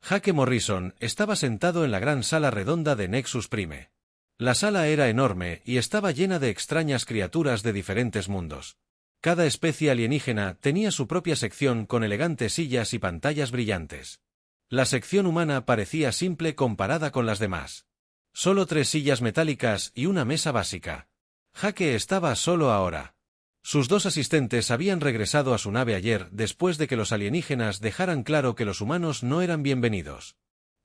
Jake Morrison estaba sentado en la gran sala redonda de Nexus Prime. La sala era enorme y estaba llena de extrañas criaturas de diferentes mundos. Cada especie alienígena tenía su propia sección con elegantes sillas y pantallas brillantes. La sección humana parecía simple comparada con las demás. Solo 3 sillas metálicas y una mesa básica. Jake estaba solo ahora. Sus 2 asistentes habían regresado a su nave ayer después de que los alienígenas dejaran claro que los humanos no eran bienvenidos.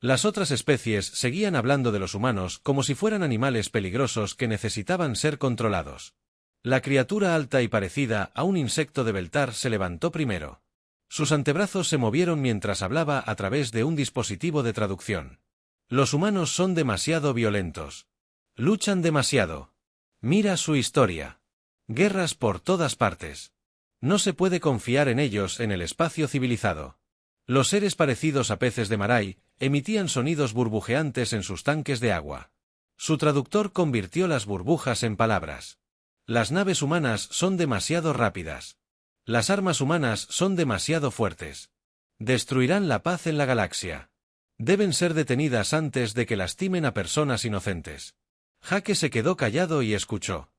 Las otras especies seguían hablando de los humanos como si fueran animales peligrosos que necesitaban ser controlados. La criatura alta y parecida a un insecto de Beltar se levantó primero. Sus antebrazos se movieron mientras hablaba a través de un dispositivo de traducción. Los humanos son demasiado violentos. Luchan demasiado. Mira su historia. Guerras por todas partes. No se puede confiar en ellos en el espacio civilizado. Los seres parecidos a peces de maray emitían sonidos burbujeantes en sus tanques de agua. Su traductor convirtió las burbujas en palabras. Las naves humanas son demasiado rápidas. Las armas humanas son demasiado fuertes. Destruirán la paz en la galaxia. Deben ser detenidas antes de que lastimen a personas inocentes. Jake se quedó callado y escuchó.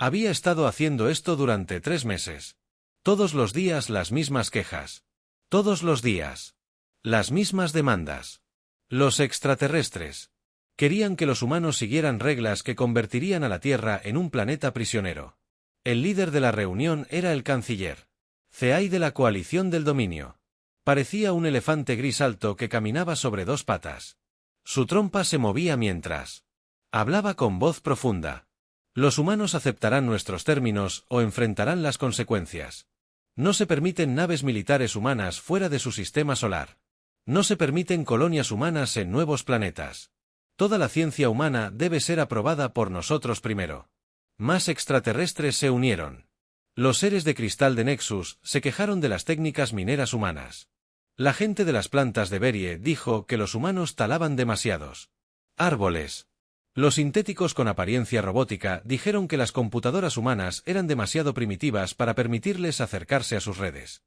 Había estado haciendo esto durante 3 meses. Todos los días las mismas quejas. Todos los días. Las mismas demandas. Los extraterrestres. Querían que los humanos siguieran reglas que convertirían a la Tierra en un planeta prisionero. El líder de la reunión era el canciller. CEAI de la coalición del dominio. Parecía un elefante gris alto que caminaba sobre 2 patas. Su trompa se movía mientras hablaba con voz profunda. Los humanos aceptarán nuestros términos o enfrentarán las consecuencias. No se permiten naves militares humanas fuera de su sistema solar. No se permiten colonias humanas en nuevos planetas. Toda la ciencia humana debe ser aprobada por nosotros primero. Más extraterrestres se unieron. Los seres de cristal de Nexus se quejaron de las técnicas mineras humanas. La gente de las plantas de Berie dijo que los humanos talaban demasiados árboles. Los sintéticos con apariencia robótica dijeron que las computadoras humanas eran demasiado primitivas para permitirles acercarse a sus redes.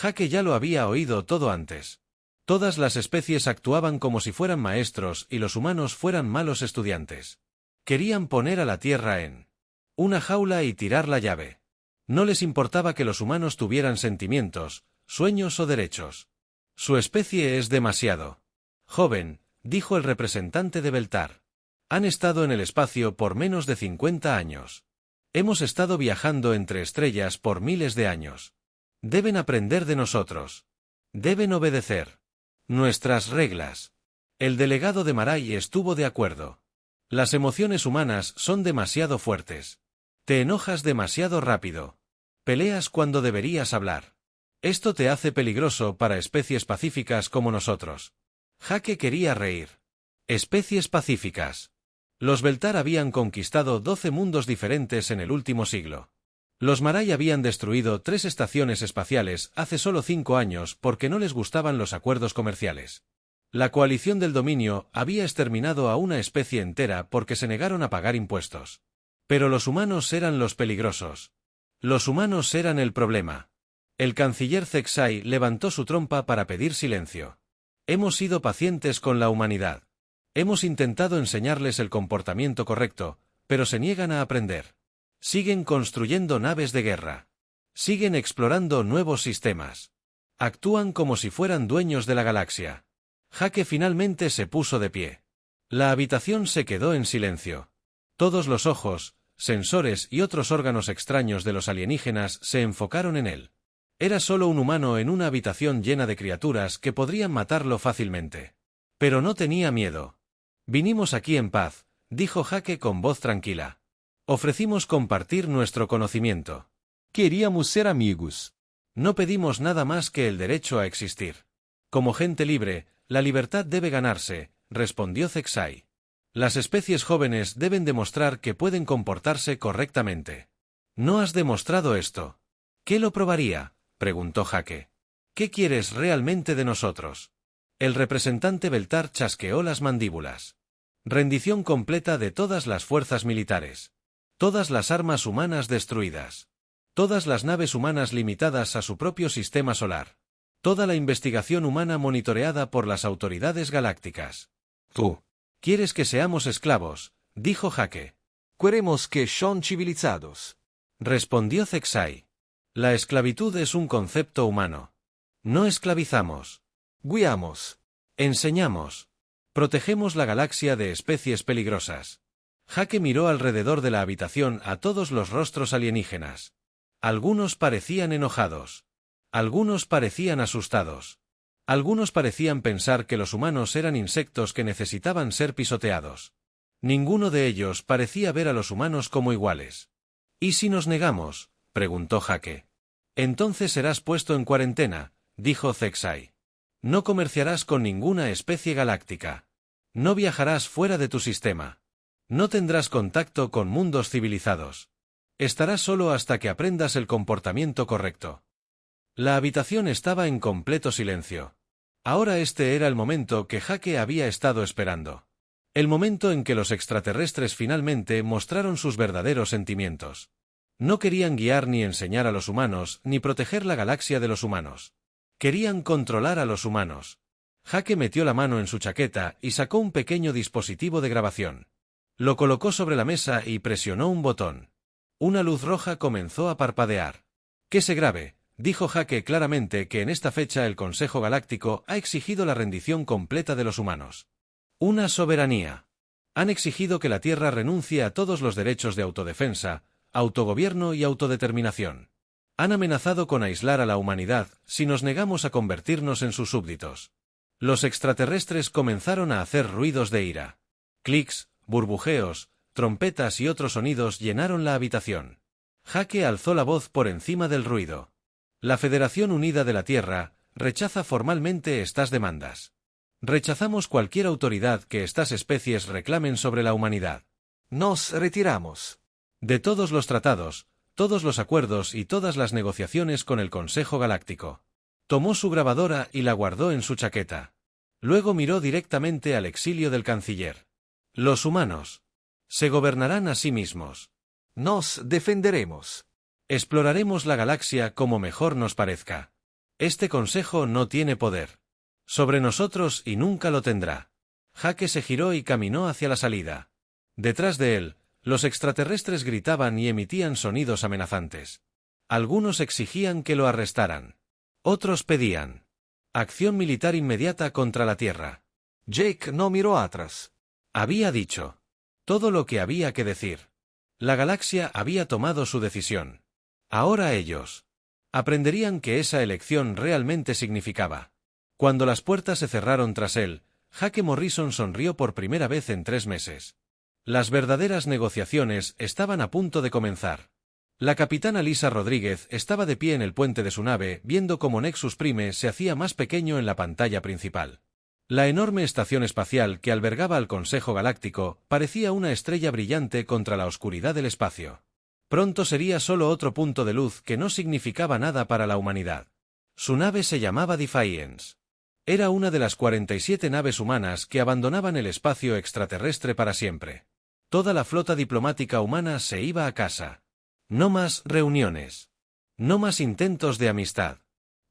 Jake ya lo había oído todo antes. Todas las especies actuaban como si fueran maestros y los humanos fueran malos estudiantes. Querían poner a la Tierra en una jaula y tirar la llave. No les importaba que los humanos tuvieran sentimientos, sueños o derechos. Su especie es demasiado joven, dijo el representante de Beltar. Han estado en el espacio por menos de 50 años. Hemos estado viajando entre estrellas por miles de años. Deben aprender de nosotros. Deben obedecer nuestras reglas. El delegado de Maray estuvo de acuerdo. Las emociones humanas son demasiado fuertes. Te enojas demasiado rápido. Peleas cuando deberías hablar. Esto te hace peligroso para especies pacíficas como nosotros. Jake quería reír. Especies pacíficas. Los Beltar habían conquistado 12 mundos diferentes en el último siglo. Los Maray habían destruido 3 estaciones espaciales hace solo 5 años porque no les gustaban los acuerdos comerciales. La coalición del dominio había exterminado a una especie entera porque se negaron a pagar impuestos. Pero los humanos eran los peligrosos. Los humanos eran el problema. El canciller Zexai levantó su trompa para pedir silencio. Hemos sido pacientes con la humanidad. Hemos intentado enseñarles el comportamiento correcto, pero se niegan a aprender. Siguen construyendo naves de guerra. Siguen explorando nuevos sistemas. Actúan como si fueran dueños de la galaxia. Jake finalmente se puso de pie. La habitación se quedó en silencio. Todos los ojos, sensores y otros órganos extraños de los alienígenas se enfocaron en él. Era solo un humano en una habitación llena de criaturas que podrían matarlo fácilmente. Pero no tenía miedo. Vinimos aquí en paz, dijo Jake con voz tranquila. Ofrecimos compartir nuestro conocimiento. Queríamos ser amigos. No pedimos nada más que el derecho a existir. Como gente libre, la libertad debe ganarse, respondió Zexai. Las especies jóvenes deben demostrar que pueden comportarse correctamente. No has demostrado esto. ¿Qué lo probaría?, preguntó Jake. ¿Qué quieres realmente de nosotros? El representante Beltar chasqueó las mandíbulas. Rendición completa de todas las fuerzas militares. Todas las armas humanas destruidas. Todas las naves humanas limitadas a su propio sistema solar. Toda la investigación humana monitoreada por las autoridades galácticas. Tú. ¿Quieres que seamos esclavos?, dijo Jake. Queremos que son civilizados. Respondió Zexai. La esclavitud es un concepto humano. No esclavizamos. Guiamos. Enseñamos. Protegemos la galaxia de especies peligrosas. Jake miró alrededor de la habitación a todos los rostros alienígenas. Algunos parecían enojados. Algunos parecían asustados. Algunos parecían pensar que los humanos eran insectos que necesitaban ser pisoteados. Ninguno de ellos parecía ver a los humanos como iguales. ¿Y si nos negamos?, preguntó Jake. Entonces serás puesto en cuarentena, dijo Zexai. No comerciarás con ninguna especie galáctica. No viajarás fuera de tu sistema. No tendrás contacto con mundos civilizados. Estarás solo hasta que aprendas el comportamiento correcto. La habitación estaba en completo silencio. Ahora este era el momento que Jake había estado esperando. El momento en que los extraterrestres finalmente mostraron sus verdaderos sentimientos. No querían guiar ni enseñar a los humanos, ni proteger la galaxia de los humanos. Querían controlar a los humanos. Jake metió la mano en su chaqueta y sacó un pequeño dispositivo de grabación. Lo colocó sobre la mesa y presionó un botón. Una luz roja comenzó a parpadear. «Que se grabe», dijo Jake claramente que en esta fecha el Consejo Galáctico ha exigido la rendición completa de los humanos. Una soberanía. Han exigido que la Tierra renuncie a todos los derechos de autodefensa, autogobierno y autodeterminación. Han amenazado con aislar a la humanidad si nos negamos a convertirnos en sus súbditos. Los extraterrestres comenzaron a hacer ruidos de ira. Clics, burbujeos, trompetas y otros sonidos llenaron la habitación. Jake alzó la voz por encima del ruido. La Federación Unida de la Tierra rechaza formalmente estas demandas. Rechazamos cualquier autoridad que estas especies reclamen sobre la humanidad. Nos retiramos. De todos los tratados, todos los acuerdos y todas las negociaciones con el Consejo Galáctico. Tomó su grabadora y la guardó en su chaqueta. Luego miró directamente al exilio del canciller. Los humanos se gobernarán a sí mismos. Nos defenderemos. Exploraremos la galaxia como mejor nos parezca. Este consejo no tiene poder sobre nosotros y nunca lo tendrá. Jake se giró y caminó hacia la salida. Detrás de él, los extraterrestres gritaban y emitían sonidos amenazantes. Algunos exigían que lo arrestaran. Otros pedían acción militar inmediata contra la Tierra. Jake no miró atrás. Había dicho todo lo que había que decir. La galaxia había tomado su decisión. Ahora ellos aprenderían que esa elección realmente significaba. Cuando las puertas se cerraron tras él, Jake Morrison sonrió por primera vez en 3 meses. Las verdaderas negociaciones estaban a punto de comenzar. La capitana Lisa Rodríguez estaba de pie en el puente de su nave, viendo cómo Nexus Prime se hacía más pequeño en la pantalla principal. La enorme estación espacial que albergaba al Consejo Galáctico parecía una estrella brillante contra la oscuridad del espacio. Pronto sería solo otro punto de luz que no significaba nada para la humanidad. Su nave se llamaba Defiance. Era una de las 47 naves humanas que abandonaban el espacio extraterrestre para siempre. Toda la flota diplomática humana se iba a casa. No más reuniones. No más intentos de amistad.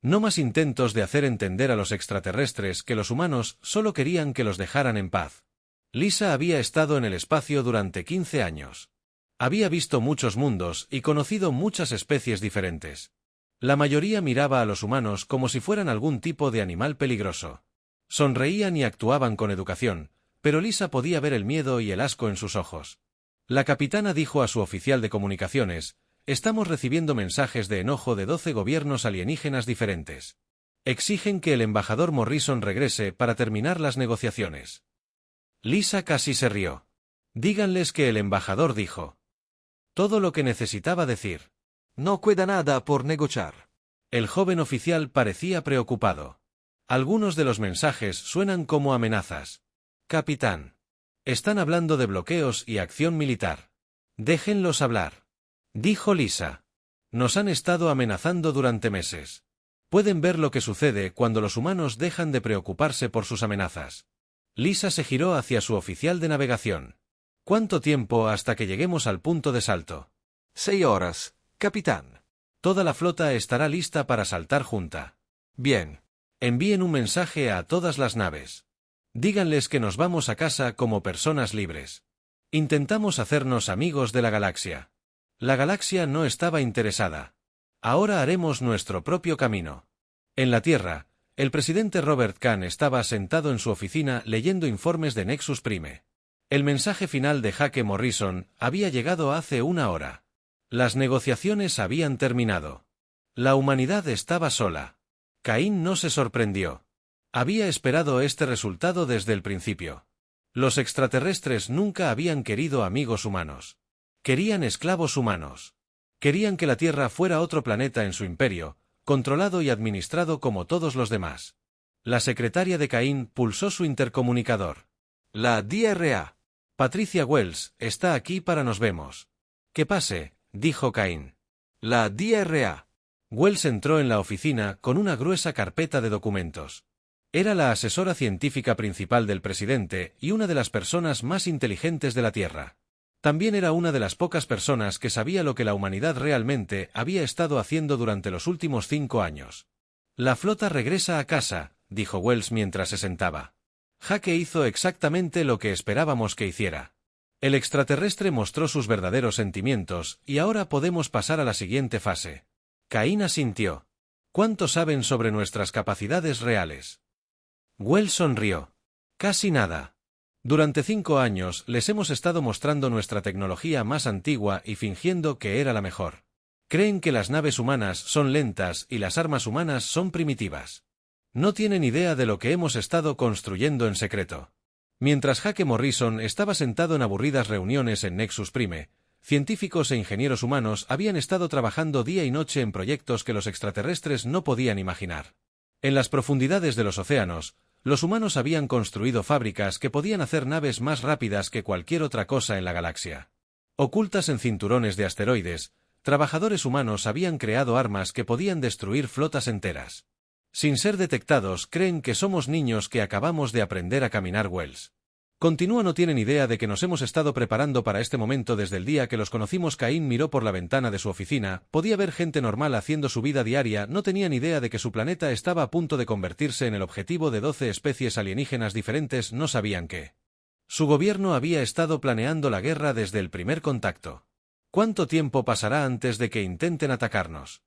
No más intentos de hacer entender a los extraterrestres que los humanos solo querían que los dejaran en paz. Lisa había estado en el espacio durante 15 años. Había visto muchos mundos y conocido muchas especies diferentes. La mayoría miraba a los humanos como si fueran algún tipo de animal peligroso. Sonreían y actuaban con educación, pero Lisa podía ver el miedo y el asco en sus ojos. La capitana dijo a su oficial de comunicaciones: «Estamos recibiendo mensajes de enojo de 12 gobiernos alienígenas diferentes. Exigen que el embajador Morrison regrese para terminar las negociaciones». Lisa casi se rió. «Díganles que el embajador dijo todo lo que necesitaba decir. No queda nada por negociar». El joven oficial parecía preocupado. Algunos de los mensajes suenan como amenazas. «Capitán. Están hablando de bloqueos y acción militar. Déjenlos hablar», dijo Lisa. «Nos han estado amenazando durante meses. Pueden ver lo que sucede cuando los humanos dejan de preocuparse por sus amenazas». Lisa se giró hacia su oficial de navegación. «¿Cuánto tiempo hasta que lleguemos al punto de salto?» 6 horas, capitán. «Toda la flota estará lista para saltar junta». Bien. Envíen un mensaje a todas las naves. Díganles que nos vamos a casa como personas libres. Intentamos hacernos amigos de la galaxia. La galaxia no estaba interesada. Ahora haremos nuestro propio camino. En la Tierra, el presidente Robert Kahn estaba sentado en su oficina leyendo informes de Nexus Prime. El mensaje final de Jake Morrison había llegado hace una hora. Las negociaciones habían terminado. La humanidad estaba sola. Caín no se sorprendió. Había esperado este resultado desde el principio. Los extraterrestres nunca habían querido amigos humanos. Querían esclavos humanos. Querían que la Tierra fuera otro planeta en su imperio, controlado y administrado como todos los demás. La secretaria de Caín pulsó su intercomunicador. La DRA. Patricia Wells está aquí para nos vemos. Que pase, dijo Caín. La DRA. Wells entró en la oficina con una gruesa carpeta de documentos. Era la asesora científica principal del presidente y una de las personas más inteligentes de la Tierra. También era una de las pocas personas que sabía lo que la humanidad realmente había estado haciendo durante los últimos 5 años. La flota regresa a casa, dijo Wells mientras se sentaba. Jake hizo exactamente lo que esperábamos que hiciera. El extraterrestre mostró sus verdaderos sentimientos y ahora podemos pasar a la siguiente fase. Caín asintió. ¿Cuánto saben sobre nuestras capacidades reales? Wells sonrió. Casi nada. Durante 5 años les hemos estado mostrando nuestra tecnología más antigua y fingiendo que era la mejor. Creen que las naves humanas son lentas y las armas humanas son primitivas. No tienen idea de lo que hemos estado construyendo en secreto. Mientras Jake Morrison estaba sentado en aburridas reuniones en Nexus Prime, científicos e ingenieros humanos habían estado trabajando día y noche en proyectos que los extraterrestres no podían imaginar. En las profundidades de los océanos, los humanos habían construido fábricas que podían hacer naves más rápidas que cualquier otra cosa en la galaxia. Ocultas en cinturones de asteroides, trabajadores humanos habían creado armas que podían destruir flotas enteras. Sin ser detectados, creen que somos niños que acabamos de aprender a caminar. Wells. Continúa. No tienen idea de que nos hemos estado preparando para este momento desde el día que los conocimos. Caín miró por la ventana de su oficina, podía ver gente normal haciendo su vida diaria, no tenían idea de que su planeta estaba a punto de convertirse en el objetivo de 12 especies alienígenas diferentes, no sabían que. Su gobierno había estado planeando la guerra desde el primer contacto. ¿Cuánto tiempo pasará antes de que intenten atacarnos?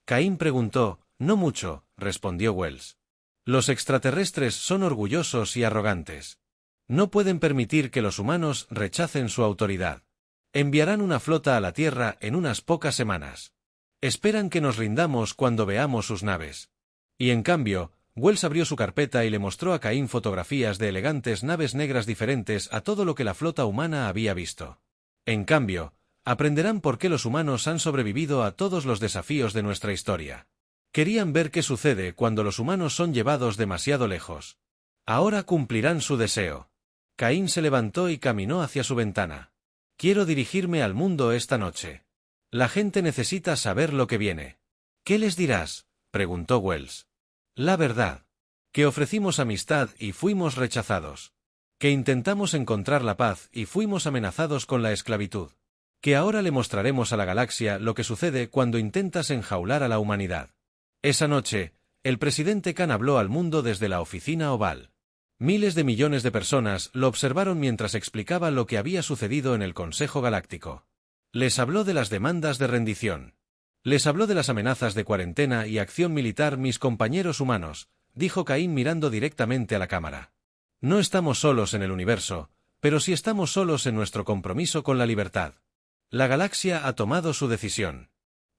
Caín preguntó. No mucho, respondió Wells. Los extraterrestres son orgullosos y arrogantes. No pueden permitir que los humanos rechacen su autoridad. Enviarán una flota a la Tierra en unas pocas semanas. Esperan que nos rindamos cuando veamos sus naves. Y en cambio, Wells abrió su carpeta y le mostró a Caín fotografías de elegantes naves negras diferentes a todo lo que la flota humana había visto. En cambio, aprenderán por qué los humanos han sobrevivido a todos los desafíos de nuestra historia. Querían ver qué sucede cuando los humanos son llevados demasiado lejos. Ahora cumplirán su deseo. Caín se levantó y caminó hacia su ventana. Quiero dirigirme al mundo esta noche. La gente necesita saber lo que viene. ¿Qué les dirás?, preguntó Wells. La verdad. Que ofrecimos amistad y fuimos rechazados. Que intentamos encontrar la paz y fuimos amenazados con la esclavitud. Que ahora le mostraremos a la galaxia lo que sucede cuando intentas enjaular a la humanidad. Esa noche, el presidente Kahn habló al mundo desde la oficina oval. Miles de millones de personas lo observaron mientras explicaba lo que había sucedido en el Consejo Galáctico. Les habló de las demandas de rendición. Les habló de las amenazas de cuarentena y acción militar. Mis compañeros humanos, dijo Caín mirando directamente a la cámara. No estamos solos en el universo, pero sí estamos solos en nuestro compromiso con la libertad. La galaxia ha tomado su decisión.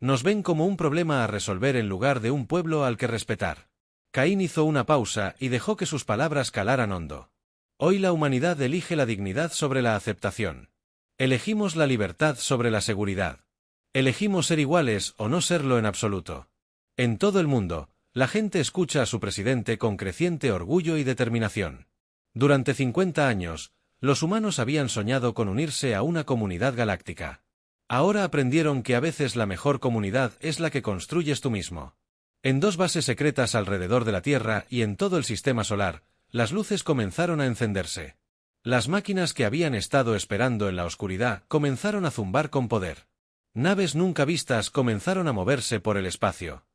Nos ven como un problema a resolver en lugar de un pueblo al que respetar. Caín hizo una pausa y dejó que sus palabras calaran hondo. Hoy la humanidad elige la dignidad sobre la aceptación. Elegimos la libertad sobre la seguridad. Elegimos ser iguales o no serlo en absoluto. En todo el mundo, la gente escucha a su presidente con creciente orgullo y determinación. Durante 50 años, los humanos habían soñado con unirse a una comunidad galáctica. Ahora aprendieron que a veces la mejor comunidad es la que construyes tú mismo. En 2 bases secretas alrededor de la Tierra y en todo el sistema solar, las luces comenzaron a encenderse. Las máquinas que habían estado esperando en la oscuridad comenzaron a zumbar con poder. Naves nunca vistas comenzaron a moverse por el espacio.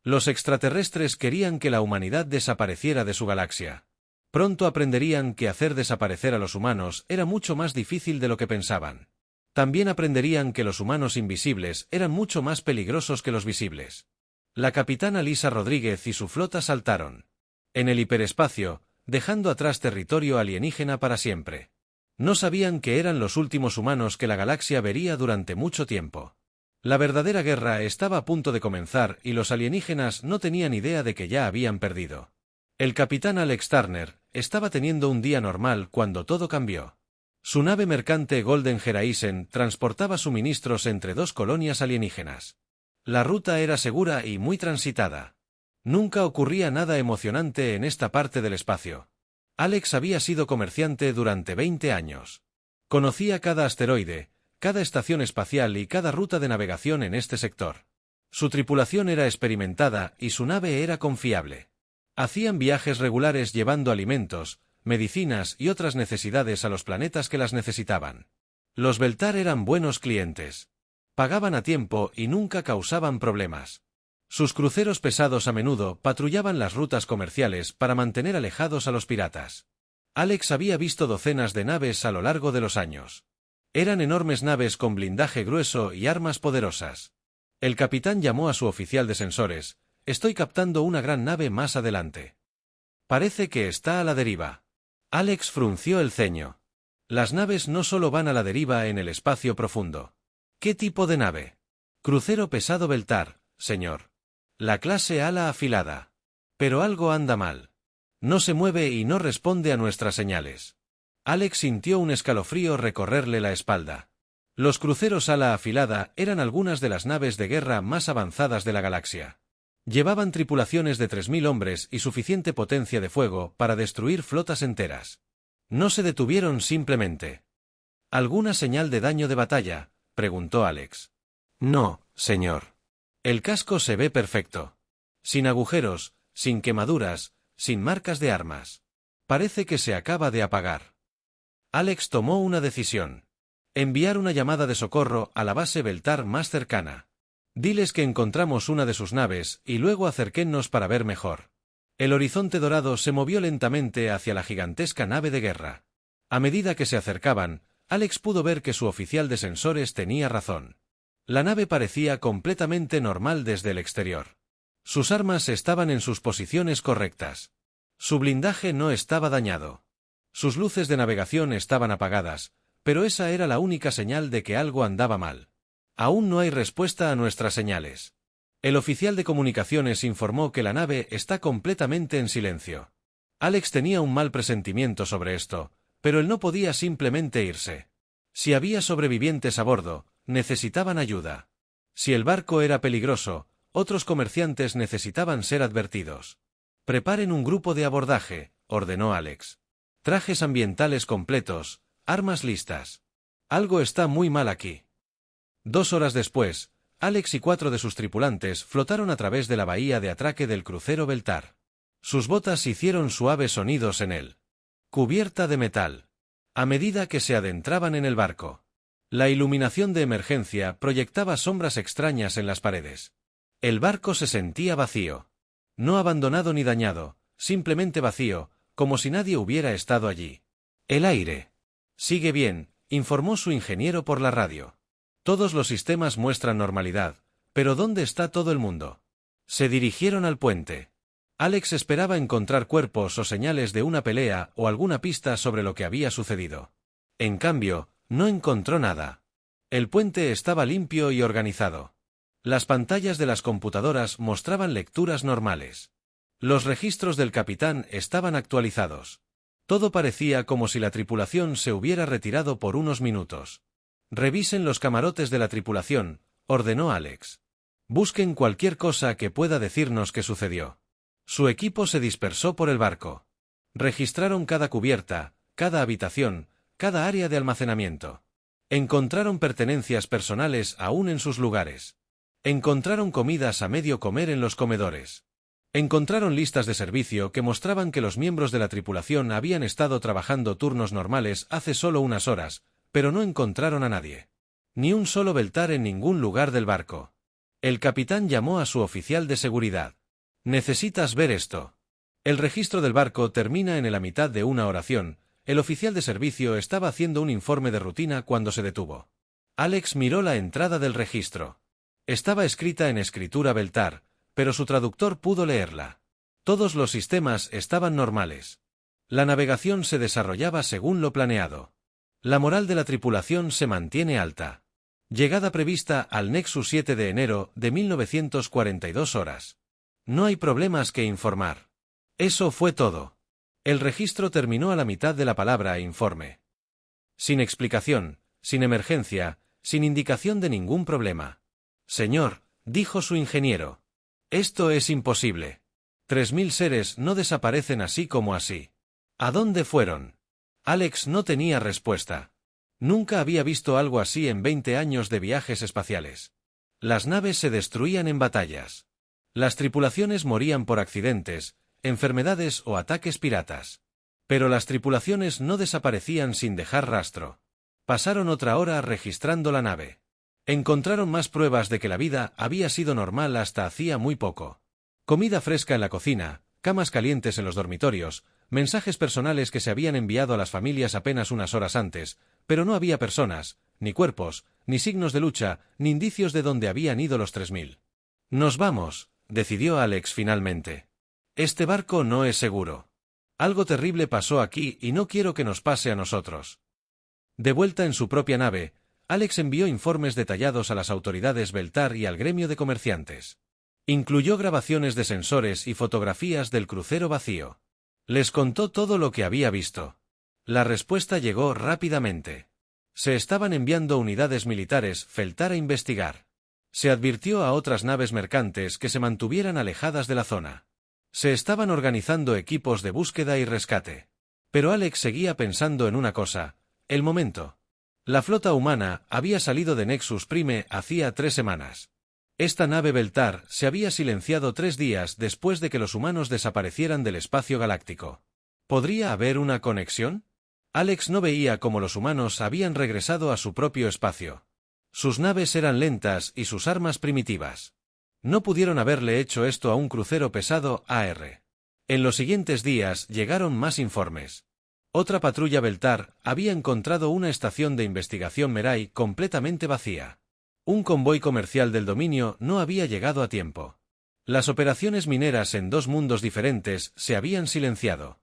Los extraterrestres querían que la humanidad desapareciera de su galaxia. Pronto aprenderían que hacer desaparecer a los humanos era mucho más difícil de lo que pensaban. También aprenderían que los humanos invisibles eran mucho más peligrosos que los visibles. La capitana Lisa Rodríguez y su flota saltaron en el hiperespacio, dejando atrás territorio alienígena para siempre. No sabían que eran los últimos humanos que la galaxia vería durante mucho tiempo. La verdadera guerra estaba a punto de comenzar y los alienígenas no tenían idea de que ya habían perdido. El capitán Alex Turner estaba teniendo un día normal cuando todo cambió. Su nave mercante Golden Horizon transportaba suministros entre dos colonias alienígenas. La ruta era segura y muy transitada. Nunca ocurría nada emocionante en esta parte del espacio. Alex había sido comerciante durante 20 años. Conocía cada asteroide, cada estación espacial y cada ruta de navegación en este sector. Su tripulación era experimentada y su nave era confiable. Hacían viajes regulares llevando alimentos, medicinas y otras necesidades a los planetas que las necesitaban. Los Beltar eran buenos clientes. Pagaban a tiempo y nunca causaban problemas. Sus cruceros pesados a menudo patrullaban las rutas comerciales para mantener alejados a los piratas. Alex había visto docenas de naves a lo largo de los años. Eran enormes naves con blindaje grueso y armas poderosas. El capitán llamó a su oficial de sensores: «Estoy captando una gran nave más adelante. Parece que está a la deriva». Alex frunció el ceño. Las naves no solo van a la deriva en el espacio profundo. ¿Qué tipo de nave? Crucero pesado Beltar, señor. La clase ala afilada. Pero algo anda mal. No se mueve y no responde a nuestras señales. Alex sintió un escalofrío recorrerle la espalda. Los cruceros ala afilada eran algunas de las naves de guerra más avanzadas de la galaxia. Llevaban tripulaciones de 3000 hombres y suficiente potencia de fuego para destruir flotas enteras. No se detuvieron simplemente. ¿Alguna señal de daño de batalla?, preguntó Alex. No, señor. El casco se ve perfecto. Sin agujeros, sin quemaduras, sin marcas de armas. Parece que se acaba de apagar. Alex tomó una decisión. Enviar una llamada de socorro a la base Beltar más cercana. Diles que encontramos una de sus naves y luego acérquennos para ver mejor. El horizonte dorado se movió lentamente hacia la gigantesca nave de guerra. A medida que se acercaban, Alex pudo ver que su oficial de sensores tenía razón. La nave parecía completamente normal desde el exterior. Sus armas estaban en sus posiciones correctas. Su blindaje no estaba dañado. Sus luces de navegación estaban apagadas, pero esa era la única señal de que algo andaba mal. Aún no hay respuesta a nuestras señales. El oficial de comunicaciones informó que la nave está completamente en silencio. Alex tenía un mal presentimiento sobre esto, pero él no podía simplemente irse. Si había sobrevivientes a bordo, necesitaban ayuda. Si el barco era peligroso, otros comerciantes necesitaban ser advertidos. Preparen un grupo de abordaje, ordenó Alex. Trajes ambientales completos, armas listas. Algo está muy mal aquí. 2 horas después, Alex y 4 de sus tripulantes flotaron a través de la bahía de atraque del crucero Beltar. Sus botas hicieron suaves sonidos en él. Cubierta de metal. A medida que se adentraban en el barco, la iluminación de emergencia proyectaba sombras extrañas en las paredes. El barco se sentía vacío. No abandonado ni dañado, simplemente vacío, como si nadie hubiera estado allí. El aire. Sigue bien, informó su ingeniero por la radio. Todos los sistemas muestran normalidad, pero ¿dónde está todo el mundo? Se dirigieron al puente. Alex esperaba encontrar cuerpos o señales de una pelea o alguna pista sobre lo que había sucedido. En cambio, no encontró nada. El puente estaba limpio y organizado. Las pantallas de las computadoras mostraban lecturas normales. Los registros del capitán estaban actualizados. Todo parecía como si la tripulación se hubiera retirado por unos minutos. Revisen los camarotes de la tripulación, ordenó Alex. Busquen cualquier cosa que pueda decirnos qué sucedió. Su equipo se dispersó por el barco. Registraron cada cubierta, cada habitación, cada área de almacenamiento. Encontraron pertenencias personales aún en sus lugares. Encontraron comidas a medio comer en los comedores. Encontraron listas de servicio que mostraban que los miembros de la tripulación habían estado trabajando turnos normales hace solo unas horas, pero no encontraron a nadie. Ni un solo Beltar en ningún lugar del barco. El capitán llamó a su oficial de seguridad. Necesitas ver esto. El registro del barco termina en la mitad de una oración. El oficial de servicio estaba haciendo un informe de rutina cuando se detuvo. Alex miró la entrada del registro. Estaba escrita en escritura Beltar, pero su traductor pudo leerla. Todos los sistemas estaban normales. La navegación se desarrollaba según lo planeado. La moral de la tripulación se mantiene alta. Llegada prevista al Nexus 7 de enero de 1942 horas. No hay problemas que informar. Eso fue todo. El registro terminó a la mitad de la palabra informe. Sin explicación, sin emergencia, sin indicación de ningún problema. Señor, dijo su ingeniero. Esto es imposible. 3000 seres no desaparecen así como así. ¿A dónde fueron? Alex no tenía respuesta. Nunca había visto algo así en 20 años de viajes espaciales. Las naves se destruían en batallas. Las tripulaciones morían por accidentes, enfermedades o ataques piratas. Pero las tripulaciones no desaparecían sin dejar rastro. Pasaron otra hora registrando la nave. Encontraron más pruebas de que la vida había sido normal hasta hacía muy poco. Comida fresca en la cocina, camas calientes en los dormitorios, mensajes personales que se habían enviado a las familias apenas unas horas antes, pero no había personas, ni cuerpos, ni signos de lucha, ni indicios de dónde habían ido los 3000. Nos vamos, decidió Alex finalmente. Este barco no es seguro. Algo terrible pasó aquí y no quiero que nos pase a nosotros. De vuelta en su propia nave, Alex envió informes detallados a las autoridades Beltar y al gremio de comerciantes. Incluyó grabaciones de sensores y fotografías del crucero vacío. Les contó todo lo que había visto. La respuesta llegó rápidamente. Se estaban enviando unidades militares Beltar a investigar. Se advirtió a otras naves mercantes que se mantuvieran alejadas de la zona. Se estaban organizando equipos de búsqueda y rescate. Pero Alex seguía pensando en una cosa: el momento. La flota humana había salido de Nexus Prime hacía 3 semanas. Esta nave Beltar se había silenciado 3 días después de que los humanos desaparecieran del espacio galáctico. ¿Podría haber una conexión? Alex no veía cómo los humanos habían regresado a su propio espacio. Sus naves eran lentas y sus armas primitivas. No pudieron haberle hecho esto a un crucero pesado AR. En los siguientes días llegaron más informes. Otra patrulla Beltar había encontrado una estación de investigación Merai completamente vacía. Un convoy comercial del dominio no había llegado a tiempo. Las operaciones mineras en 2 mundos diferentes se habían silenciado.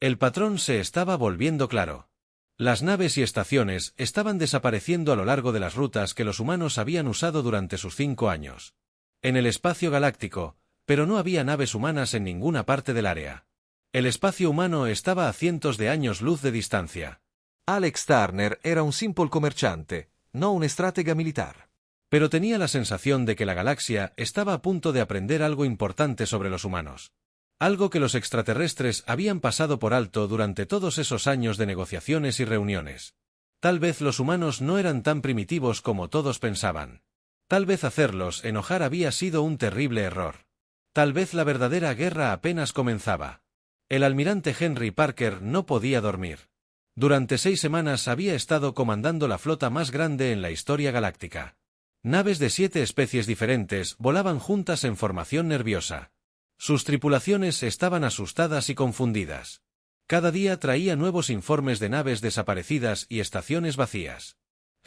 El patrón se estaba volviendo claro. Las naves y estaciones estaban desapareciendo a lo largo de las rutas que los humanos habían usado durante sus 5 años. En el espacio galáctico, pero no había naves humanas en ninguna parte del área. El espacio humano estaba a cientos de años luz de distancia. Alex Turner era un simple comerciante, no un estratega militar. Pero tenía la sensación de que la galaxia estaba a punto de aprender algo importante sobre los humanos. Algo que los extraterrestres habían pasado por alto durante todos esos años de negociaciones y reuniones. Tal vez los humanos no eran tan primitivos como todos pensaban. Tal vez hacerlos enojar había sido un terrible error. Tal vez la verdadera guerra apenas comenzaba. El almirante Henry Parker no podía dormir. Durante 6 semanas había estado comandando la flota más grande en la historia galáctica. Naves de 7 especies diferentes volaban juntas en formación nerviosa. Sus tripulaciones estaban asustadas y confundidas. Cada día traía nuevos informes de naves desaparecidas y estaciones vacías.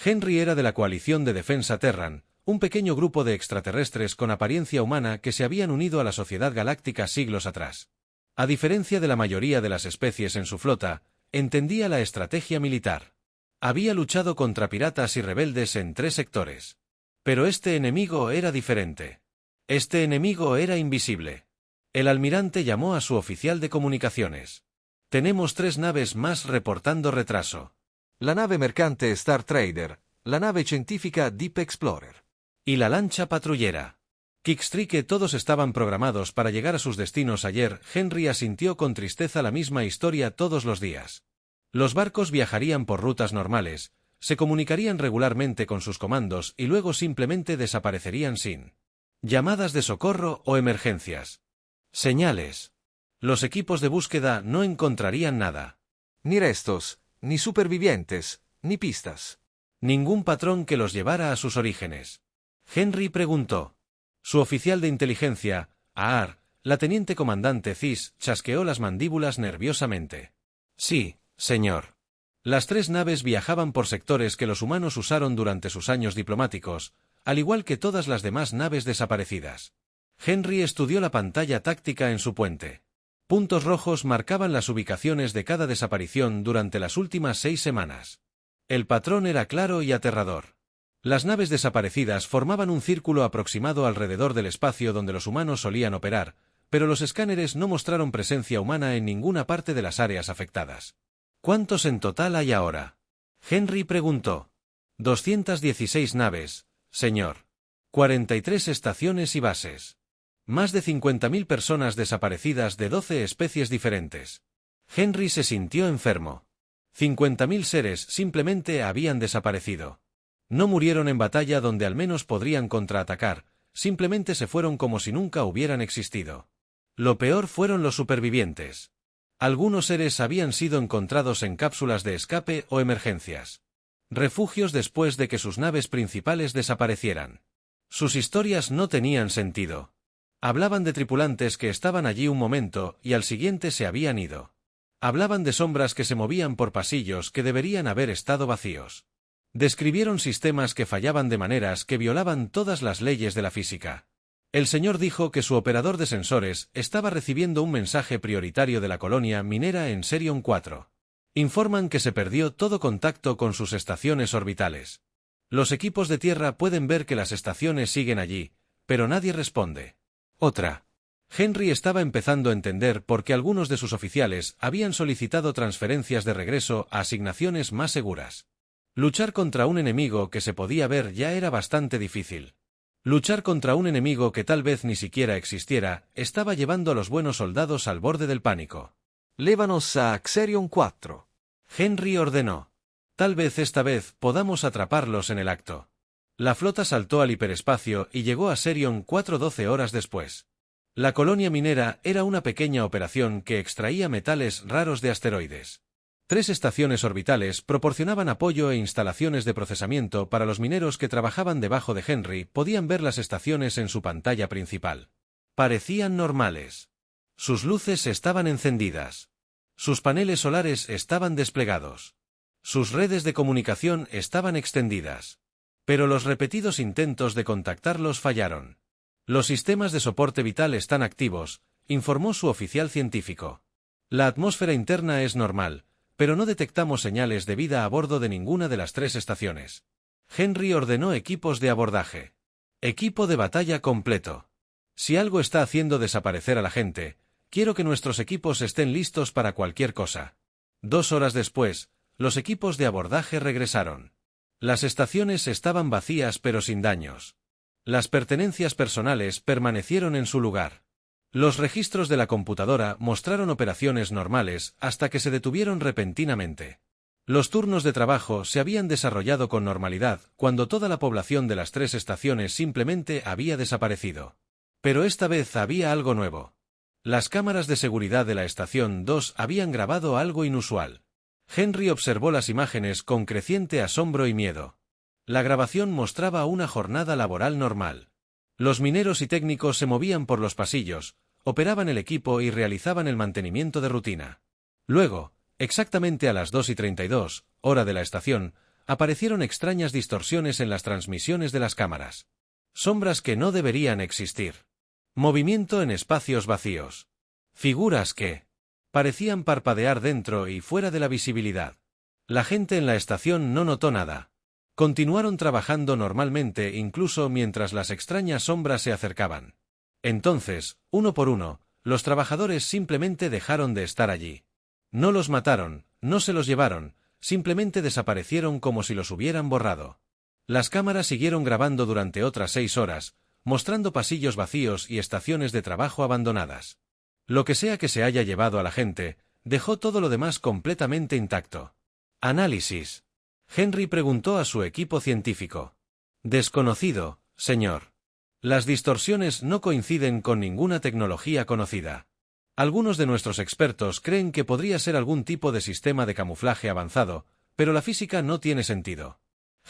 Henry era de la coalición de defensa Terran, un pequeño grupo de extraterrestres con apariencia humana que se habían unido a la sociedad galáctica siglos atrás. A diferencia de la mayoría de las especies en su flota, entendía la estrategia militar. Había luchado contra piratas y rebeldes en 3 sectores. Pero este enemigo era diferente. Este enemigo era invisible. El almirante llamó a su oficial de comunicaciones. Tenemos 3 naves más reportando retraso. La nave mercante Star Trader, la nave científica Deep Explorer. Y la lancha patrullera. Kickstreak. Todos estaban programados para llegar a sus destinos ayer. Henry asintió con tristeza la misma historia todos los días. Los barcos viajarían por rutas normales, se comunicarían regularmente con sus comandos y luego simplemente desaparecerían sin llamadas de socorro o emergencias. Señales. Los equipos de búsqueda no encontrarían nada. Ni restos, ni supervivientes, ni pistas. Ningún patrón que los llevara a sus orígenes. Henry preguntó. Su oficial de inteligencia, Aar, La teniente comandante Cis chasqueó las mandíbulas nerviosamente. Sí, señor. Las 3 naves viajaban por sectores que los humanos usaron durante sus años diplomáticos, al igual que todas las demás naves desaparecidas. Henry estudió la pantalla táctica en su puente. Puntos rojos marcaban las ubicaciones de cada desaparición durante las últimas 6 semanas. El patrón era claro y aterrador. Las naves desaparecidas formaban un círculo aproximado alrededor del espacio donde los humanos solían operar, pero los escáneres no mostraron presencia humana en ninguna parte de las áreas afectadas. ¿Cuántos en total hay ahora? Henry preguntó. 216 naves, señor. 43 estaciones y bases. Más de 50.000 personas desaparecidas de 12 especies diferentes. Henry se sintió enfermo. 50.000 seres simplemente habían desaparecido. No murieron en batalla donde al menos podrían contraatacar, simplemente se fueron como si nunca hubieran existido. Lo peor fueron los supervivientes. Algunos seres habían sido encontrados en cápsulas de escape o emergencias. Refugios después de que sus naves principales desaparecieran. Sus historias no tenían sentido. Hablaban de tripulantes que estaban allí un momento y al siguiente se habían ido. Hablaban de sombras que se movían por pasillos que deberían haber estado vacíos. Describieron sistemas que fallaban de maneras que violaban todas las leyes de la física. El señor dijo que su operador de sensores estaba recibiendo un mensaje prioritario de la colonia minera en Serion 4. Informan que se perdió todo contacto con sus estaciones orbitales. Los equipos de tierra pueden ver que las estaciones siguen allí, pero nadie responde. Otra. Henry estaba empezando a entender por qué algunos de sus oficiales habían solicitado transferencias de regreso a asignaciones más seguras. Luchar contra un enemigo que se podía ver ya era bastante difícil. Luchar contra un enemigo que tal vez ni siquiera existiera estaba llevando a los buenos soldados al borde del pánico. Lévanos a Xerion 4. Henry ordenó. Tal vez esta vez podamos atraparlos en el acto. La flota saltó al hiperespacio y llegó a Serion 4 12 horas después. La colonia minera era una pequeña operación que extraía metales raros de asteroides. 3 estaciones orbitales proporcionaban apoyo e instalaciones de procesamiento para los mineros que trabajaban debajo de Henry podían ver las estaciones en su pantalla principal. Parecían normales. Sus luces estaban encendidas. Sus paneles solares estaban desplegados. Sus redes de comunicación estaban extendidas. Pero los repetidos intentos de contactarlos fallaron. Los sistemas de soporte vital están activos, informó su oficial científico. La atmósfera interna es normal, pero no detectamos señales de vida a bordo de ninguna de las 3 estaciones. Henry ordenó equipos de abordaje. Equipo de batalla completo. Si algo está haciendo desaparecer a la gente, quiero que nuestros equipos estén listos para cualquier cosa. 2 horas después, los equipos de abordaje regresaron. Las estaciones estaban vacías pero sin daños. Las pertenencias personales permanecieron en su lugar. Los registros de la computadora mostraron operaciones normales hasta que se detuvieron repentinamente. Los turnos de trabajo se habían desarrollado con normalidad cuando toda la población de las 3 estaciones simplemente había desaparecido. Pero esta vez había algo nuevo. Las cámaras de seguridad de la estación 2 habían grabado algo inusual. Henry observó las imágenes con creciente asombro y miedo. La grabación mostraba una jornada laboral normal. Los mineros y técnicos se movían por los pasillos, operaban el equipo y realizaban el mantenimiento de rutina. Luego, exactamente a las 2:32, hora de la estación, aparecieron extrañas distorsiones en las transmisiones de las cámaras. Sombras que no deberían existir. Movimiento en espacios vacíos. Figuras que parecían parpadear dentro y fuera de la visibilidad. La gente en la estación no notó nada. Continuaron trabajando normalmente incluso mientras las extrañas sombras se acercaban. Entonces, uno por uno, los trabajadores simplemente dejaron de estar allí. No los mataron, no se los llevaron, simplemente desaparecieron como si los hubieran borrado. Las cámaras siguieron grabando durante otras 6 horas, mostrando pasillos vacíos y estaciones de trabajo abandonadas. Lo que sea que se haya llevado a la gente, dejó todo lo demás completamente intacto. Análisis. Henry preguntó a su equipo científico. Desconocido, señor. Las distorsiones no coinciden con ninguna tecnología conocida. Algunos de nuestros expertos creen que podría ser algún tipo de sistema de camuflaje avanzado, pero la física no tiene sentido.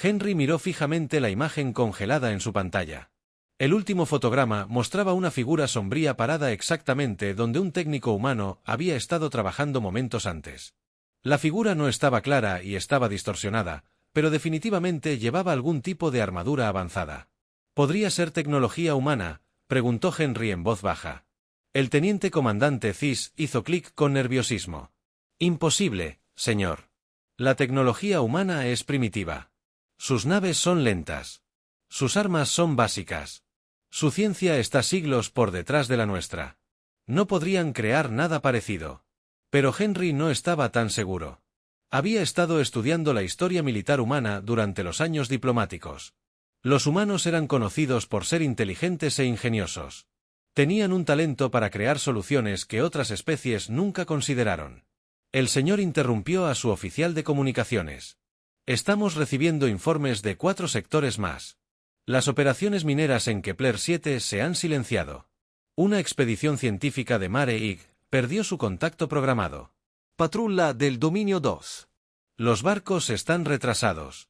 Henry miró fijamente la imagen congelada en su pantalla. El último fotograma mostraba una figura sombría parada exactamente donde un técnico humano había estado trabajando momentos antes. La figura no estaba clara y estaba distorsionada, pero definitivamente llevaba algún tipo de armadura avanzada. ¿Podría ser tecnología humana?, preguntó Henry en voz baja. El teniente comandante Cis hizo clic con nerviosismo. Imposible, señor. La tecnología humana es primitiva. Sus naves son lentas. Sus armas son básicas. Su ciencia está siglos por detrás de la nuestra. No podrían crear nada parecido. Pero Henry no estaba tan seguro. Había estado estudiando la historia militar humana durante los años diplomáticos. Los humanos eran conocidos por ser inteligentes e ingeniosos. Tenían un talento para crear soluciones que otras especies nunca consideraron. El señor interrumpió a su oficial de comunicaciones. Estamos recibiendo informes de 4 sectores más. Las operaciones mineras en Kepler 7 se han silenciado. Una expedición científica de Mare Ig perdió su contacto programado. Patrulla del Dominio 2. Los barcos están retrasados.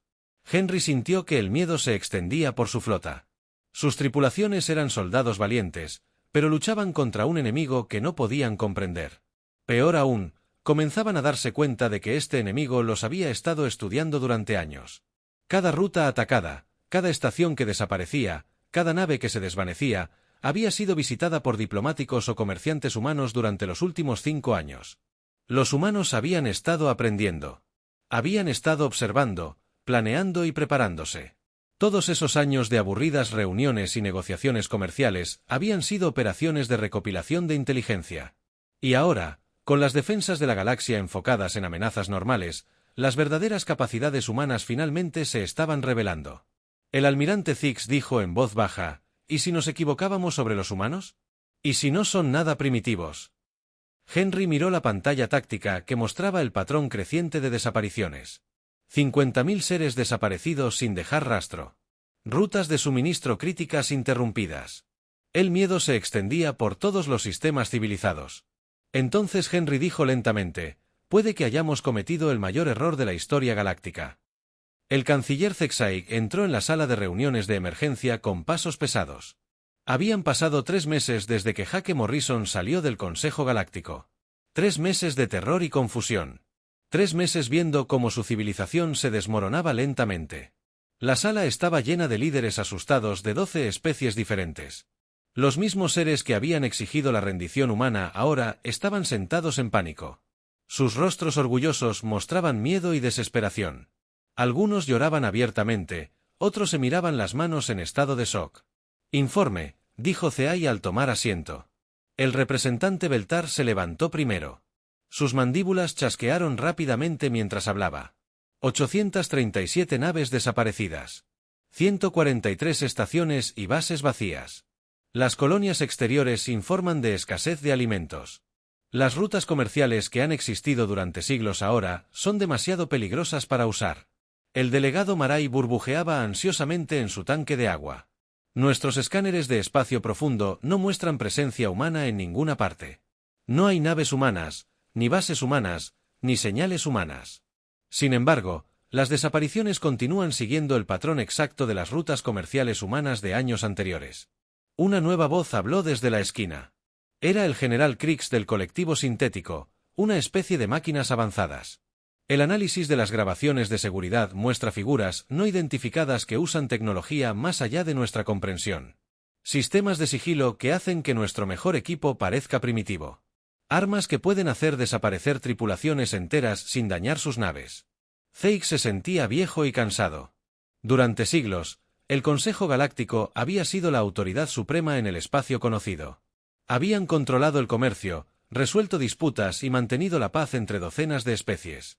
Henry sintió que el miedo se extendía por su flota. Sus tripulaciones eran soldados valientes, pero luchaban contra un enemigo que no podían comprender. Peor aún, comenzaban a darse cuenta de que este enemigo los había estado estudiando durante años. Cada ruta atacada, cada estación que desaparecía, cada nave que se desvanecía, había sido visitada por diplomáticos o comerciantes humanos durante los últimos 5 años. Los humanos habían estado aprendiendo. Habían estado observando, planeando y preparándose. Todos esos años de aburridas reuniones y negociaciones comerciales habían sido operaciones de recopilación de inteligencia. Y ahora, con las defensas de la galaxia enfocadas en amenazas normales, las verdaderas capacidades humanas finalmente se estaban revelando. El almirante Zix dijo en voz baja, ¿y si nos equivocábamos sobre los humanos? ¿Y si no son nada primitivos? Henry miró la pantalla táctica que mostraba el patrón creciente de desapariciones. 50.000 seres desaparecidos sin dejar rastro. Rutas de suministro críticas interrumpidas. El miedo se extendía por todos los sistemas civilizados. Entonces Henry dijo lentamente, puede que hayamos cometido el mayor error de la historia galáctica. El canciller Zexai entró en la sala de reuniones de emergencia con pasos pesados. Habían pasado 3 meses desde que Jake Morrison salió del Consejo Galáctico. 3 meses de terror y confusión. 3 meses viendo cómo su civilización se desmoronaba lentamente. La sala estaba llena de líderes asustados de 12 especies diferentes. Los mismos seres que habían exigido la rendición humana ahora estaban sentados en pánico. Sus rostros orgullosos mostraban miedo y desesperación. Algunos lloraban abiertamente, otros se miraban las manos en estado de shock. Informe, dijo Ceay al tomar asiento. El representante Beltar se levantó primero. Sus mandíbulas chasquearon rápidamente mientras hablaba. 837 naves desaparecidas. 143 estaciones y bases vacías. Las colonias exteriores informan de escasez de alimentos. Las rutas comerciales que han existido durante siglos ahora son demasiado peligrosas para usar. El delegado Marai burbujeaba ansiosamente en su tanque de agua. Nuestros escáneres de espacio profundo no muestran presencia humana en ninguna parte. No hay naves humanas, ni bases humanas, ni señales humanas. Sin embargo, las desapariciones continúan siguiendo el patrón exacto de las rutas comerciales humanas de años anteriores. Una nueva voz habló desde la esquina. Era el general Krix del colectivo sintético, una especie de máquinas avanzadas. El análisis de las grabaciones de seguridad muestra figuras no identificadas que usan tecnología más allá de nuestra comprensión. Sistemas de sigilo que hacen que nuestro mejor equipo parezca primitivo. Armas que pueden hacer desaparecer tripulaciones enteras sin dañar sus naves. Zeix se sentía viejo y cansado. Durante siglos, el Consejo Galáctico había sido la autoridad suprema en el espacio conocido. Habían controlado el comercio, resuelto disputas y mantenido la paz entre docenas de especies.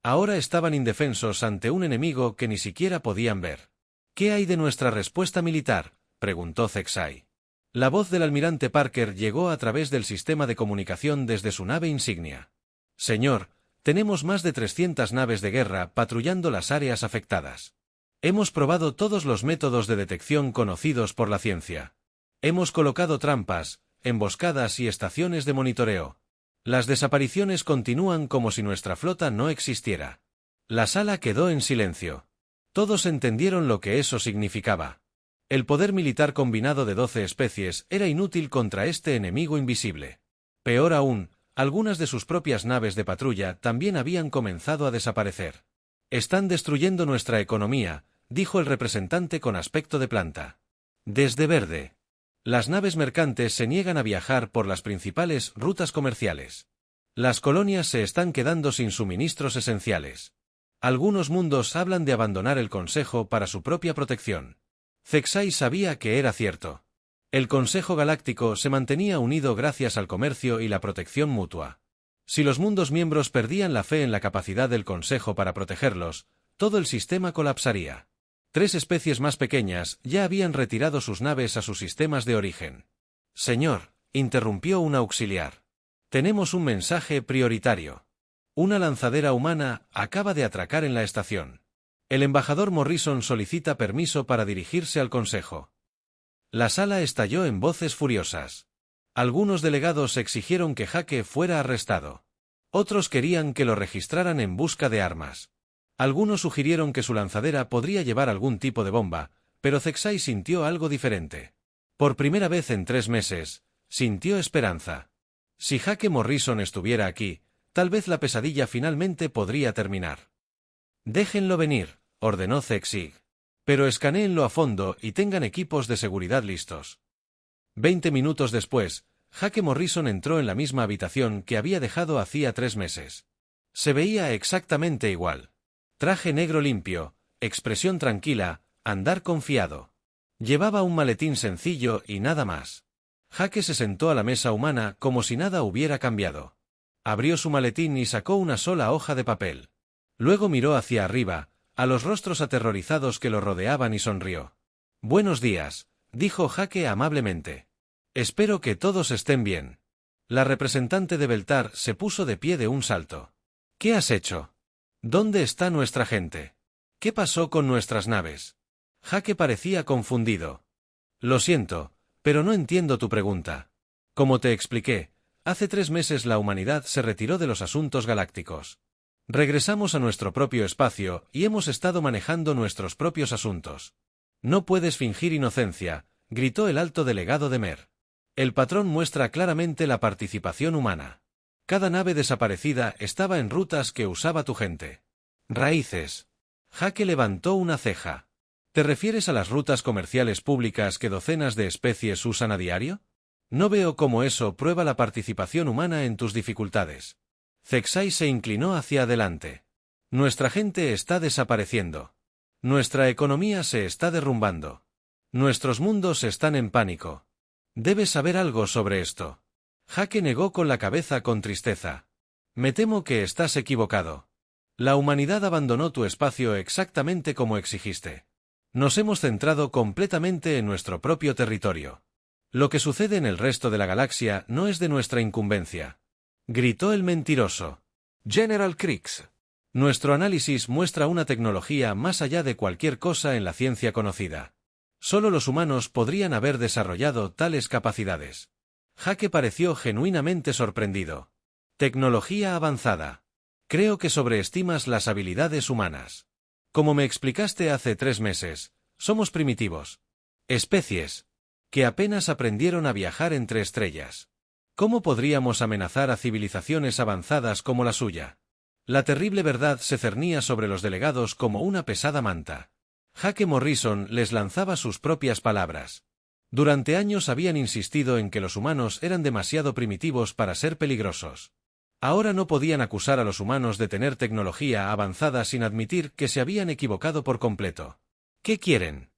Ahora estaban indefensos ante un enemigo que ni siquiera podían ver. ¿Qué hay de nuestra respuesta militar?, preguntó Zexai. La voz del almirante Parker llegó a través del sistema de comunicación desde su nave insignia. Señor, tenemos más de 300 naves de guerra patrullando las áreas afectadas. Hemos probado todos los métodos de detección conocidos por la ciencia. Hemos colocado trampas, emboscadas y estaciones de monitoreo. Las desapariciones continúan como si nuestra flota no existiera. La sala quedó en silencio. Todos entendieron lo que eso significaba. El poder militar combinado de 12 especies era inútil contra este enemigo invisible. Peor aún, algunas de sus propias naves de patrulla también habían comenzado a desaparecer. «Están destruyendo nuestra economía», dijo el representante con aspecto de planta. «Desde Verde. Las naves mercantes se niegan a viajar por las principales rutas comerciales. Las colonias se están quedando sin suministros esenciales. Algunos mundos hablan de abandonar el Consejo para su propia protección». Zexai sabía que era cierto. El Consejo Galáctico se mantenía unido gracias al comercio y la protección mutua. Si los mundos miembros perdían la fe en la capacidad del Consejo para protegerlos, todo el sistema colapsaría. 3 especies más pequeñas ya habían retirado sus naves a sus sistemas de origen. «Señor», interrumpió un auxiliar. «Tenemos un mensaje prioritario. Una lanzadera humana acaba de atracar en la estación. El embajador Morrison solicita permiso para dirigirse al Consejo». La sala estalló en voces furiosas. Algunos delegados exigieron que Jake fuera arrestado. Otros querían que lo registraran en busca de armas. Algunos sugirieron que su lanzadera podría llevar algún tipo de bomba, pero Zexai sintió algo diferente. Por primera vez en 3 meses, sintió esperanza. Si Jake Morrison estuviera aquí, tal vez la pesadilla finalmente podría terminar. «Déjenlo venir», ordenó Zexig. «Pero escanéenlo a fondo y tengan equipos de seguridad listos». 20 minutos después, Jake Morrison entró en la misma habitación que había dejado hacía 3 meses. Se veía exactamente igual. Traje negro limpio, expresión tranquila, andar confiado. Llevaba un maletín sencillo y nada más. Jake se sentó a la mesa humana como si nada hubiera cambiado. Abrió su maletín y sacó una sola hoja de papel. Luego miró hacia arriba, a los rostros aterrorizados que lo rodeaban y sonrió. «Buenos días», dijo Jake amablemente. «Espero que todos estén bien». La representante de Beltar se puso de pie de un salto. «¿Qué has hecho? ¿Dónde está nuestra gente? ¿Qué pasó con nuestras naves?» Jake parecía confundido. «Lo siento, pero no entiendo tu pregunta. Como te expliqué, hace 3 meses la humanidad se retiró de los asuntos galácticos. Regresamos a nuestro propio espacio y hemos estado manejando nuestros propios asuntos. No puedes fingir inocencia», gritó el alto delegado de Mer. «El patrón muestra claramente la participación humana. Cada nave desaparecida estaba en rutas que usaba tu gente». «Raíces». Jake levantó una ceja. «¿Te refieres a las rutas comerciales públicas que docenas de especies usan a diario? No veo cómo eso prueba la participación humana en tus dificultades». Zexai se inclinó hacia adelante. «Nuestra gente está desapareciendo. Nuestra economía se está derrumbando. Nuestros mundos están en pánico. Debes saber algo sobre esto». Jake negó con la cabeza con tristeza. «Me temo que estás equivocado. La humanidad abandonó tu espacio exactamente como exigiste. Nos hemos centrado completamente en nuestro propio territorio. Lo que sucede en el resto de la galaxia no es de nuestra incumbencia», gritó el mentiroso. «General Krix». «Nuestro análisis muestra una tecnología más allá de cualquier cosa en la ciencia conocida. Solo los humanos podrían haber desarrollado tales capacidades». Jake pareció genuinamente sorprendido. «Tecnología avanzada. Creo que sobreestimas las habilidades humanas. Como me explicaste hace 3 meses, somos primitivos. Especies que apenas aprendieron a viajar entre estrellas. ¿Cómo podríamos amenazar a civilizaciones avanzadas como la suya?». La terrible verdad se cernía sobre los delegados como una pesada manta. Jake Morrison les lanzaba sus propias palabras. Durante años habían insistido en que los humanos eran demasiado primitivos para ser peligrosos. Ahora no podían acusar a los humanos de tener tecnología avanzada sin admitir que se habían equivocado por completo. «¿Qué quieren?».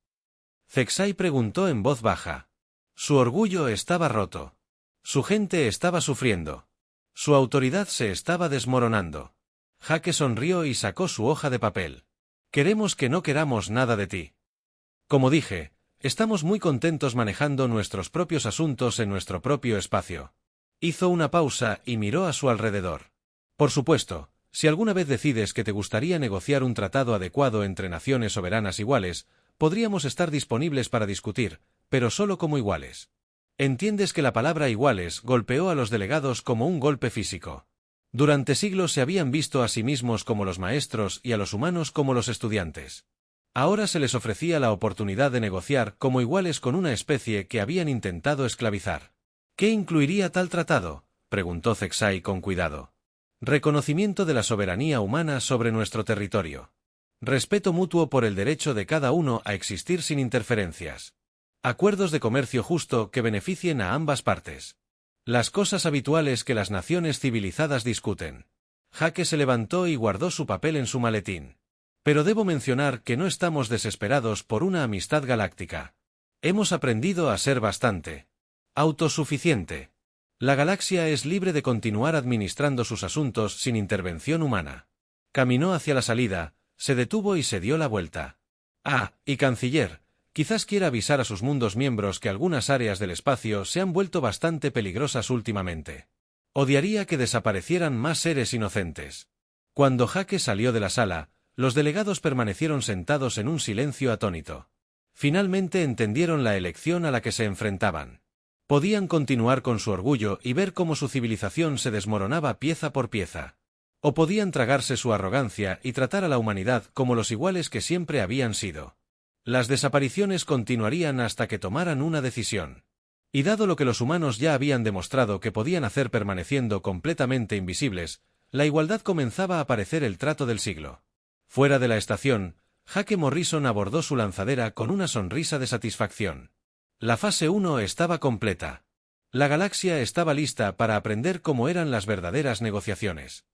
Zexai preguntó en voz baja. Su orgullo estaba roto. Su gente estaba sufriendo. Su autoridad se estaba desmoronando. Jake sonrió y sacó su hoja de papel. «Queremos que no queramos nada de ti. Como dije, estamos muy contentos manejando nuestros propios asuntos en nuestro propio espacio». Hizo una pausa y miró a su alrededor. «Por supuesto, si alguna vez decides que te gustaría negociar un tratado adecuado entre naciones soberanas iguales, podríamos estar disponibles para discutir, pero solo como iguales». Entiendes que la palabra iguales golpeó a los delegados como un golpe físico. Durante siglos se habían visto a sí mismos como los maestros y a los humanos como los estudiantes. Ahora se les ofrecía la oportunidad de negociar como iguales con una especie que habían intentado esclavizar. ¿Qué incluiría tal tratado?, preguntó Zexai con cuidado. Reconocimiento de la soberanía humana sobre nuestro territorio. Respeto mutuo por el derecho de cada uno a existir sin interferencias. Acuerdos de comercio justo que beneficien a ambas partes. Las cosas habituales que las naciones civilizadas discuten. Jake se levantó y guardó su papel en su maletín. Pero debo mencionar que no estamos desesperados por una amistad galáctica. Hemos aprendido a ser bastante autosuficiente. La galaxia es libre de continuar administrando sus asuntos sin intervención humana. Caminó hacia la salida, se detuvo y se dio la vuelta. Ah, y canciller, quizás quiera avisar a sus mundos miembros que algunas áreas del espacio se han vuelto bastante peligrosas últimamente. Odiaría que desaparecieran más seres inocentes. Cuando Jake salió de la sala, los delegados permanecieron sentados en un silencio atónito. Finalmente entendieron la elección a la que se enfrentaban. Podían continuar con su orgullo y ver cómo su civilización se desmoronaba pieza por pieza. O podían tragarse su arrogancia y tratar a la humanidad como los iguales que siempre habían sido. Las desapariciones continuarían hasta que tomaran una decisión. Y dado lo que los humanos ya habían demostrado que podían hacer permaneciendo completamente invisibles, la igualdad comenzaba a parecer el trato del siglo. Fuera de la estación, Jake Morrison abordó su lanzadera con una sonrisa de satisfacción. La fase 1 estaba completa. La galaxia estaba lista para aprender cómo eran las verdaderas negociaciones.